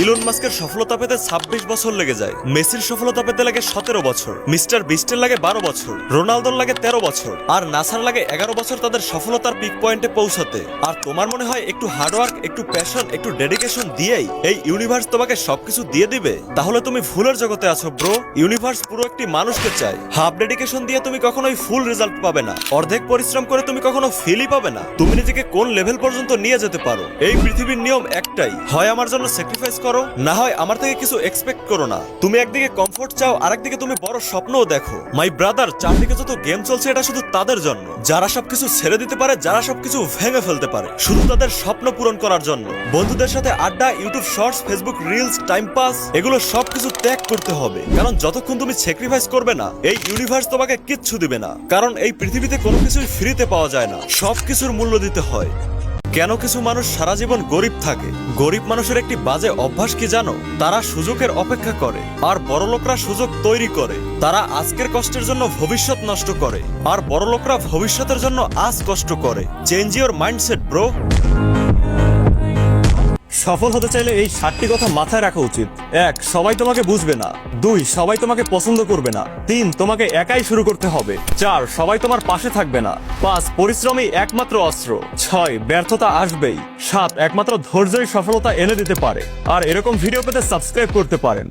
Elon মাস্কের সফলতা পেতে ২৬ বছর লেগে যায়, মেসির সফলতা পেতে লাগে ১৭ বছর, মিস্টার বিস্টের লাগে ১২ বছর, রোনালদোর লাগে ১৩ বছর, আর নাসার লাগে ১১ বছর তাদের সফলতার পিক পয়েন্টে পৌঁছাতে। আর তোমার মনে হয় একটু হার্ডওয়ার্ক, একটু প্যাশন, একটু ডেডিকেশন দিয়েই এই ইউনিভার্স তোমাকে সবকিছু দিয়ে দিবে? তাহলে তুমি ভুলের জগতে আছো ব্রো। ইউনিভার্স পুরো একটি মানুষকে চায়। হাফ ডেডিকেশন দিয়ে তুমি কখনোই ফুল রেজাল্ট পাবে না, অর্ধেক পরিশ্রম করে তুমি কখনো ফিলই পাবে না। তুমি নিজেকে কোন লেভেল পর্যন্ত নিয়ে যেতে পারো, এই পৃথিবীর নিয়ম একটাই, হয় আমার জন্য স্যাক্রিফাইস করো, না হয় আমার থেকে কিছু এক্সপেক্ট করো না। তুমি একদিকে কমফোর্ট চাও, আরেকদিকে তুমি বড় স্বপ্নও দেখো। মাই ব্রাদার, চারদিকে যত গেম চলছে এটা শুধু তাদের জন্য যারা সবকিছু ছেড়ে দিতে পারে, যারা সবকিছু ভেঙে ফেলতে পারে, শুধু তাদের স্বপ্ন পূরণ করার জন্য। বন্ধুদের সাথে আড্ডা, YouTube shorts, Facebook reels, time pass, এগুলো সবকিছু ত্যাগ করতে হবে। কারণ যতক্ষণ তুমি স্যাক্রিফাইস করবে না, এই ইউনিভার্স তোমাকে কিচ্ছু দিবে না। কারণ এই পৃথিবীতে কোনো কিছুই ফ্রিতে পাওয়া যায় না, সবকিছুর মূল্য দিতে হয়। কেন কিছু মানুষ সারা জীবন গরিব থাকে? গরিব মানুষের একটি বাজে অভ্যাস কি জানো? তারা সুযোগের অপেক্ষা করে, আর বড়লোকরা সুযোগ তৈরি করে। তারা আজকের কষ্টের জন্য ভবিষ্যৎ নষ্ট করে, আর বড়লোকরা ভবিষ্যতের জন্য আজ কষ্ট করে। Change your mindset bro. সফল হতে চাইলে এই ৭টি কথা মাথায় রাখা উচিত। ১. সবাই তোমাকে বুঝবে না। ২. সবাই তোমাকে পছন্দ করবে না। ৩. তোমাকে একাই শুরু করতে হবে। ৪. সবাই তোমার পাশে থাকবে না। ৫. পরিশ্রমই একমাত্র অস্ত্র। ৬. ব্যর্থতা আসবেই। ৭. একমাত্র ধৈর্যই সফলতা এনে দিতে পারে। আর এরকম ভিডিও পেতে সাবস্ক্রাইব করতে পারেন।